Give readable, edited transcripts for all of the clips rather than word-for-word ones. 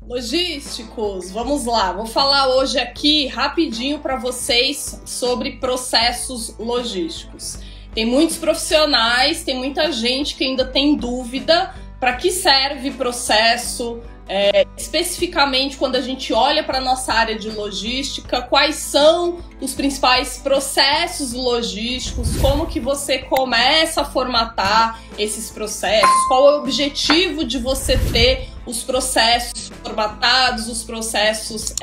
Logísticos, vamos lá. Vou falar hoje aqui rapidinho para vocês sobre processos logísticos. Tem muitos profissionais, tem muita gente que ainda tem dúvida para que serve processo, especificamente quando a gente olha para a nossa área de logística, quais são os principais processos logísticos, como que você começa a formatar esses processos, qual é o objetivo de você ter os processos formatados, os processos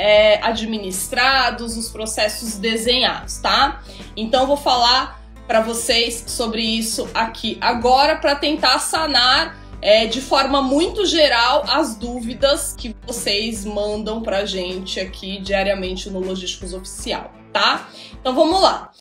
administrados, os processos desenhados, tá? Então eu vou falar para vocês sobre isso aqui agora para tentar sanar de forma muito geral as dúvidas que vocês mandam pra gente aqui diariamente no Logísticos Oficial, tá? Então vamos lá.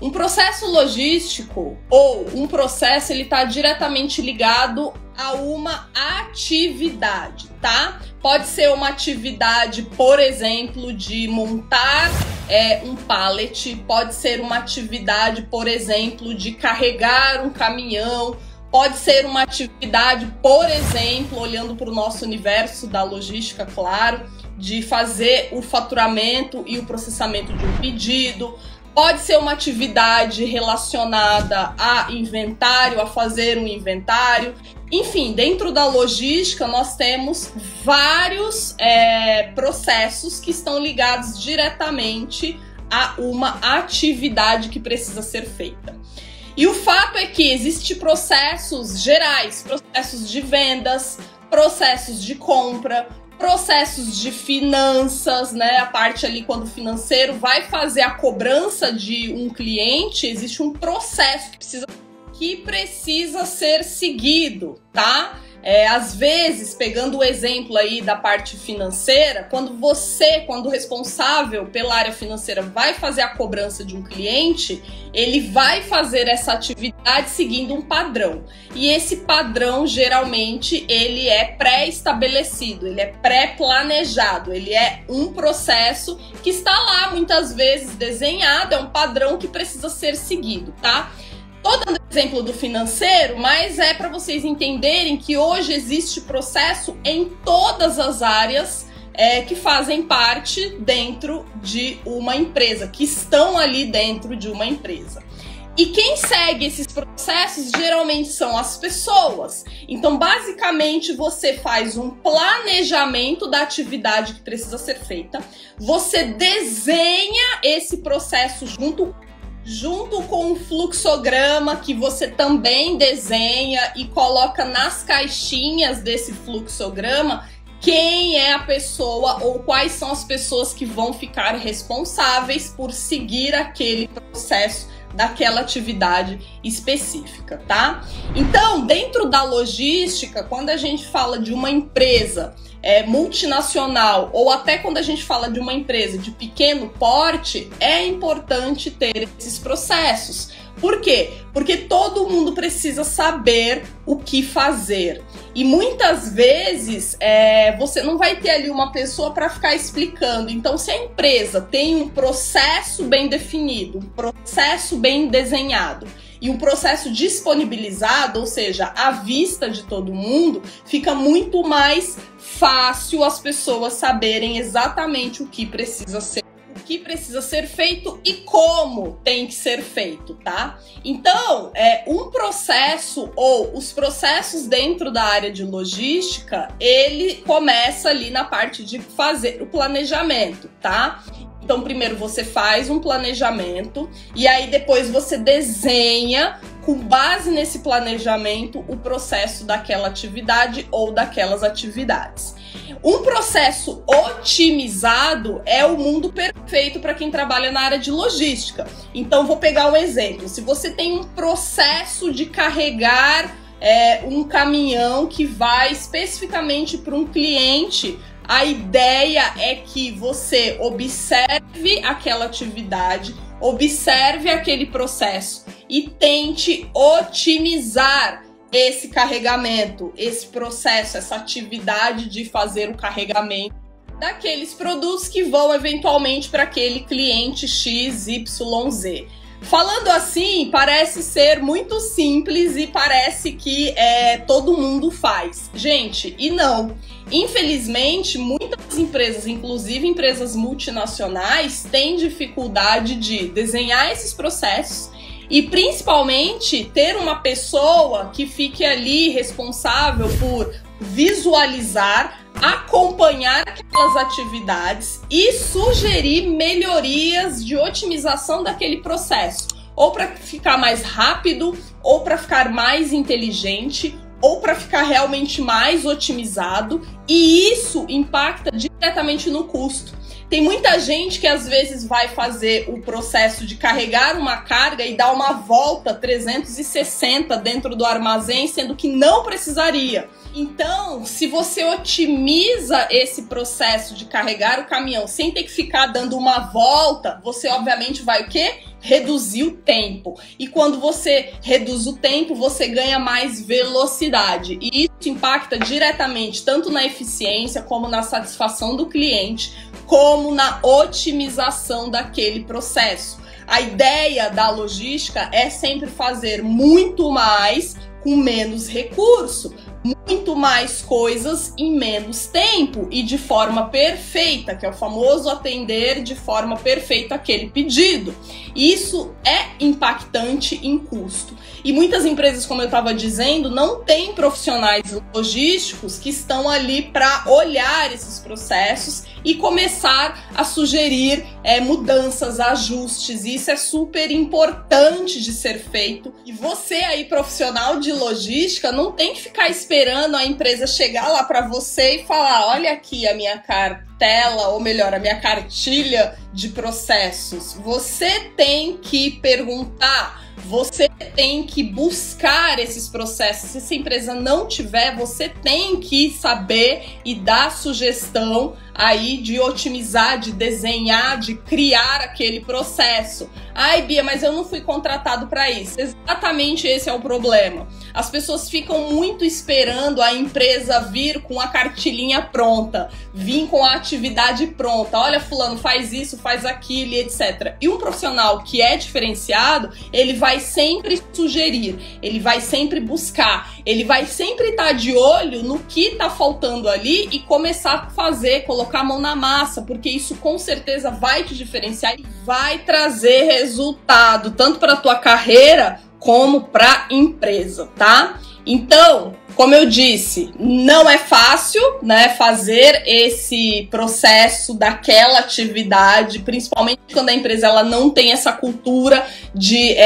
Um processo logístico ou um processo, ele está diretamente ligado a uma atividade, tá? Pode ser uma atividade, por exemplo, de montar um pallet, pode ser uma atividade, por exemplo, de carregar um caminhão, pode ser uma atividade, por exemplo, olhando para o nosso universo da logística, claro, de fazer o faturamento e o processamento de um pedido. Pode ser uma atividade relacionada a inventário, a fazer um inventário. Enfim, dentro da logística nós temos vários processos que estão ligados diretamente a uma atividade que precisa ser feita. E o fato é que existem processos gerais, processos de vendas, processos de compra, processos de finanças, né? A parte ali quando o financeiro vai fazer a cobrança de um cliente, existe um processo que precisa ser seguido, tá? Às vezes, pegando o exemplo aí da parte financeira, quando o responsável pela área financeira vai fazer a cobrança de um cliente, ele vai fazer essa atividade seguindo um padrão. E esse padrão, geralmente, ele é pré-estabelecido, ele é pré-planejado, ele é um processo que está lá, muitas vezes, desenhado, é um padrão que precisa ser seguido, tá? Tô dando exemplo do financeiro, mas é para vocês entenderem que hoje existe processo em todas as áreas que fazem parte dentro de uma empresa, que estão ali dentro de uma empresa. E quem segue esses processos geralmente são as pessoas. Então, basicamente, você faz um planejamento da atividade que precisa ser feita, você desenha esse processo junto com um fluxograma que você também desenha e coloca nas caixinhas desse fluxograma quem é a pessoa ou quais são as pessoas que vão ficar responsáveis por seguir aquele processo daquela atividade específica, tá? Então, dentro da logística, quando a gente fala de uma empresa multinacional ou até quando a gente fala de uma empresa de pequeno porte, é importante ter esses processos. Por quê? Porque todo mundo precisa saber o que fazer. E muitas vezes você não vai ter ali uma pessoa para ficar explicando. Então, se a empresa tem um processo bem definido, um processo bem desenhado e um processo disponibilizado, ou seja, à vista de todo mundo, fica muito mais fácil as pessoas saberem exatamente o que precisa ser feito e como tem que ser feito, tá? Então, um processo ou os processos dentro da área de logística, ele começa ali na parte de fazer o planejamento, tá? Então, primeiro você faz um planejamento e aí depois você desenha, com base nesse planejamento, o processo daquela atividade ou daquelas atividades. Um processo otimizado é o mundo perfeito para quem trabalha na área de logística. Então, vou pegar um exemplo. Se você tem um processo de carregar um caminhão que vai especificamente para um cliente, a ideia é que você observe aquela atividade, observe aquele processo e tente otimizar esse carregamento, esse processo, essa atividade de fazer o carregamento daqueles produtos que vão eventualmente para aquele cliente XYZ. Falando assim, parece ser muito simples e parece que todo mundo faz. Gente, e não. Infelizmente, muitas empresas, inclusive empresas multinacionais, têm dificuldade de desenhar esses processos e principalmente ter uma pessoa que fique ali responsável por visualizar, acompanhar aquelas atividades e sugerir melhorias de otimização daquele processo, ou para ficar mais rápido, ou para ficar mais inteligente, ou para ficar realmente mais otimizado, e isso impacta diretamente no custo. Tem muita gente que às vezes vai fazer o processo de carregar uma carga e dar uma volta 360 dentro do armazém, sendo que não precisaria. Então, se você otimiza esse processo de carregar o caminhão sem ter que ficar dando uma volta, você obviamente vai o quê? Reduzir o tempo. E quando você reduz o tempo, você ganha mais velocidade. E isso impacta diretamente tanto na eficiência, como na satisfação do cliente, como na otimização daquele processo. A ideia da logística é sempre fazer muito mais com menos recurso, muito mais coisas em menos tempo e de forma perfeita, que é o famoso atender de forma perfeita aquele pedido. Isso é impactante em custo. E muitas empresas, como eu estava dizendo, não têm profissionais logísticos que estão ali para olhar esses processos e começar a sugerir mudanças, ajustes. Isso é super importante de ser feito. E você aí, profissional de logística, não tem que ficar esperando a empresa chegar lá para você e falar: olha aqui a minha cartela, ou melhor, a minha cartilha de processos. Você tem que perguntar, você tem que buscar esses processos. Se essa empresa não tiver, você tem que saber e dar sugestão aí de otimizar, de desenhar, de criar aquele processo. Ai, Bia, mas eu não fui contratado para isso. Exatamente esse é o problema. As pessoas ficam muito esperando a empresa vir com a cartilinha pronta, vir com a atividade pronta. Olha, fulano, faz isso, faz aquilo, etc. E um profissional que é diferenciado, ele vai sempre sugerir, ele vai sempre buscar, ele vai sempre estar de olho no que está faltando ali e começar a fazer, colocar a mão na massa, porque isso com certeza vai te diferenciar e vai trazer resultado, tanto para a tua carreira como para a empresa, tá? Então, como eu disse, não é fácil, né, fazer esse processo daquela atividade, principalmente quando a empresa ela não tem essa cultura de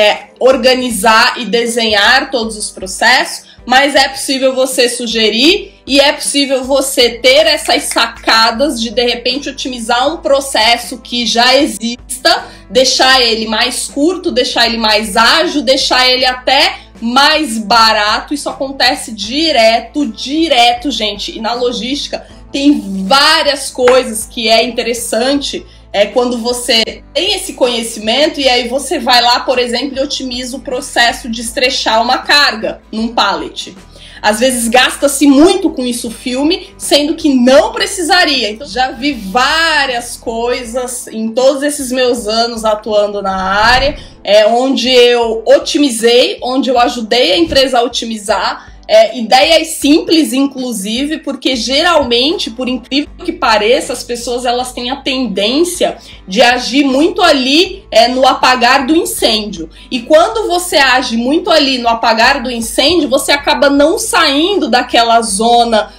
organizar e desenhar todos os processos, mas é possível você sugerir e é possível você ter essas sacadas de repente otimizar um processo que já exista, deixar ele mais curto, deixar ele mais ágil, deixar ele até mais barato. Isso acontece direto, gente. E na logística tem várias coisas que é interessante quando você tem esse conhecimento e aí você vai lá, por exemplo, e otimiza o processo de estrechar uma carga num pallet. Às vezes gasta-se muito com isso filme, sendo que não precisaria. Então já vi várias coisas em todos esses meus anos atuando na área, onde eu otimizei, onde eu ajudei a empresa a otimizar. Ideias simples, inclusive, porque geralmente, por incrível que pareça, as pessoas elas têm a tendência de agir muito ali no apagar do incêndio. E quando você age muito ali no apagar do incêndio, você acaba não saindo daquela zona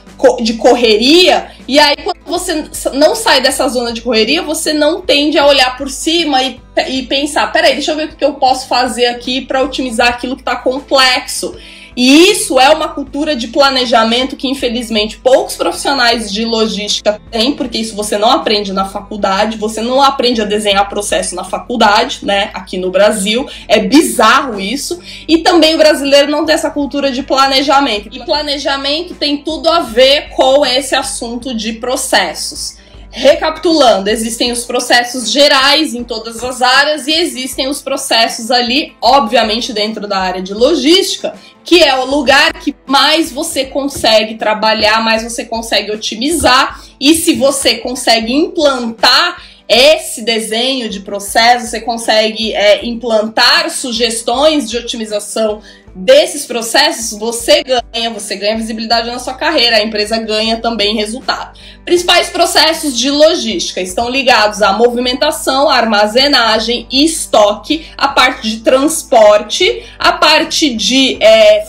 de correria, e aí quando você não sai dessa zona de correria, você não tende a olhar por cima e pensar, peraí, deixa eu ver o que eu posso fazer aqui para otimizar aquilo que está complexo. E isso é uma cultura de planejamento que, infelizmente, poucos profissionais de logística têm, porque isso você não aprende na faculdade, você não aprende a desenhar processo na faculdade, né, aqui no Brasil. É bizarro isso. E também o brasileiro não tem essa cultura de planejamento. E planejamento tem tudo a ver com esse assunto de processos. Recapitulando, existem os processos gerais em todas as áreas e existem os processos ali, obviamente, dentro da área de logística, que é o lugar que mais você consegue trabalhar, mais você consegue otimizar. E se você consegue implantar esse desenho de processo, você consegue implantar sugestões de otimização desses processos, você ganha visibilidade na sua carreira, a empresa ganha também resultado. Principais processos de logística estão ligados à movimentação, à armazenagem e estoque, a parte de transporte, a parte de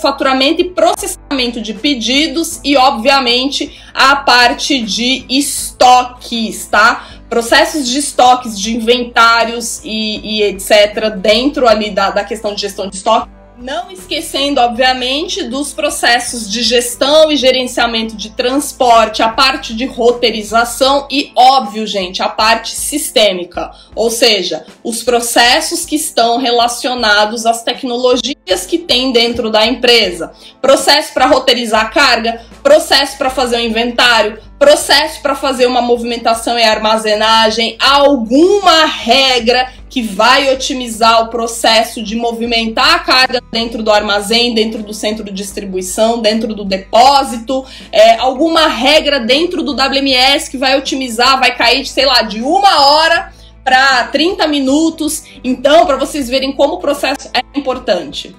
faturamento e processamento de pedidos e, obviamente, a parte de estoques, tá? Processos de estoques, de inventários e etc. dentro ali da questão de gestão de estoque. Não esquecendo, obviamente, dos processos de gestão e gerenciamento de transporte, a parte de roteirização e, óbvio, gente, a parte sistêmica. Ou seja, os processos que estão relacionados às tecnologias que tem dentro da empresa. Processo para roteirizar a carga, processo para fazer o inventário, processo para fazer uma movimentação e armazenagem, alguma regra que vai otimizar o processo de movimentar a carga dentro do armazém, dentro do centro de distribuição, dentro do depósito, alguma regra dentro do WMS que vai otimizar, vai cair de, sei lá, de 1 hora para 30 minutos. Então, para vocês verem como o processo é importante.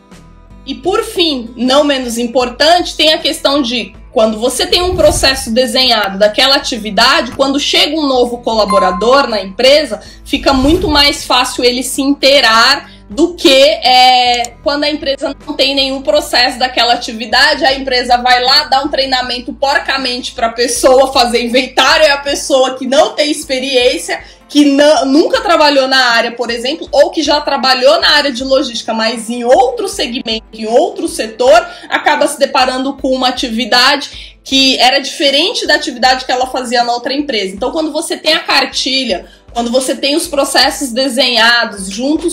E por fim, não menos importante, tem a questão de quando você tem um processo desenhado daquela atividade, quando chega um novo colaborador na empresa, fica muito mais fácil ele se inteirar do que quando a empresa não tem nenhum processo daquela atividade, a empresa vai lá, dá um treinamento porcamente para a pessoa fazer inventário, é a pessoa que não tem experiência, que nunca trabalhou na área, por exemplo, ou que já trabalhou na área de logística, mas em outro segmento, em outro setor, acaba se deparando com uma atividade que era diferente da atividade que ela fazia na outra empresa. Então, quando você tem a cartilha, quando você tem os processos desenhados junto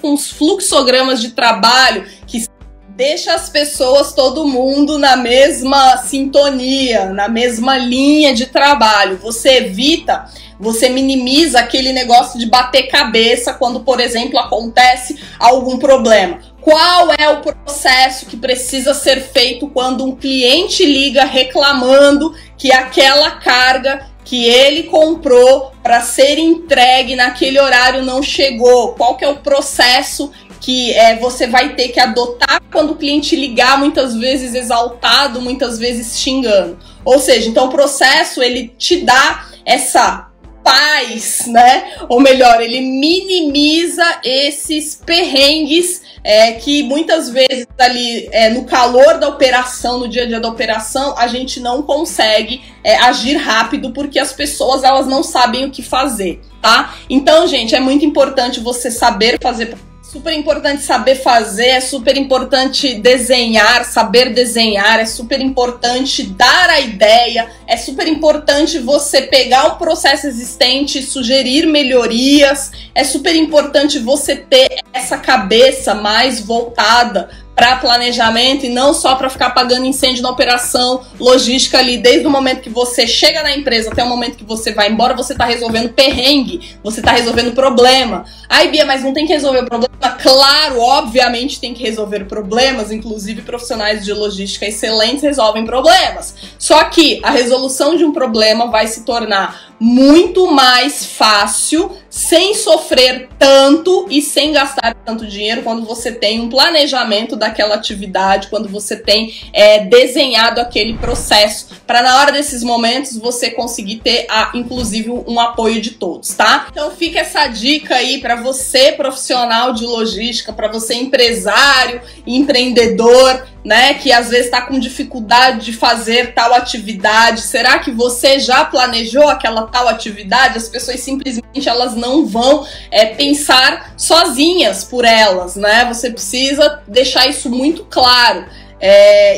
com os fluxogramas de trabalho, que deixa as pessoas, todo mundo na mesma sintonia, na mesma linha de trabalho, você minimiza aquele negócio de bater cabeça quando, por exemplo, acontece algum problema. Qual é o processo que precisa ser feito quando um cliente liga reclamando que aquela carga que ele comprou para ser entregue naquele horário não chegou? Qual que é o processo que você vai ter que adotar quando o cliente ligar, muitas vezes exaltado, muitas vezes xingando? Ou seja, então o processo, ele te dá essa paz, né? Ou melhor, ele minimiza esses perrengues que muitas vezes ali no calor da operação, no dia a dia da operação, a gente não consegue agir rápido porque as pessoas, elas não sabem o que fazer, tá? Então, gente, é muito importante você saber fazer. Super importante saber fazer, é super importante desenhar, saber desenhar, é super importante dar a ideia, é super importante você pegar um processo existente e sugerir melhorias, é super importante você ter essa cabeça mais voltada para planejamento e não só para ficar apagando incêndio na operação logística ali, desde o momento que você chega na empresa até o momento que você vai embora, você está resolvendo perrengue, você está resolvendo problema. Ai, Bia, mas não tem que resolver o problema? Claro, obviamente tem que resolver problemas, inclusive profissionais de logística excelentes resolvem problemas. Só que a resolução de um problema vai se tornar muito mais fácil, sem sofrer tanto e sem gastar tanto dinheiro quando você tem um planejamento daquela atividade, quando você tem desenhado aquele processo, para na hora desses momentos você conseguir ter, inclusive, um apoio de todos, tá? Então fica essa dica aí para você, profissional de logística, para você, empresário, empreendedor, né, que às vezes está com dificuldade de fazer tal atividade. Será que você já planejou aquela tal atividade? As pessoas simplesmente elas não vão pensar sozinhas por elas, né? Você precisa deixar isso muito claro.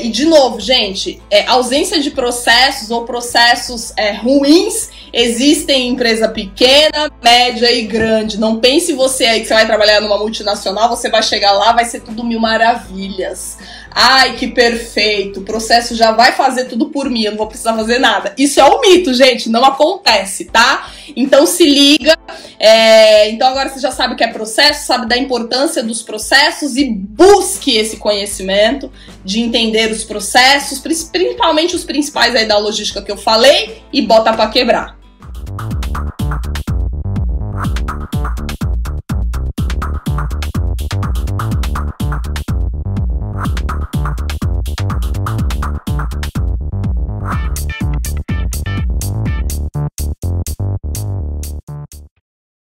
E de novo, gente, ausência de processos ou processos ruins existem em empresa pequena, média e grande. Não pense você aí que você vai trabalhar numa multinacional, você vai chegar lá, vai ser tudo mil maravilhas. ai, que perfeito, o processo já vai fazer tudo por mim, eu não vou precisar fazer nada. Isso é um mito, gente, não acontece, tá? Então se liga, então agora você já sabe o que é processo, sabe da importância dos processos e busque esse conhecimento de entender os processos, principalmente os principais aí da logística que eu falei, e bota pra quebrar.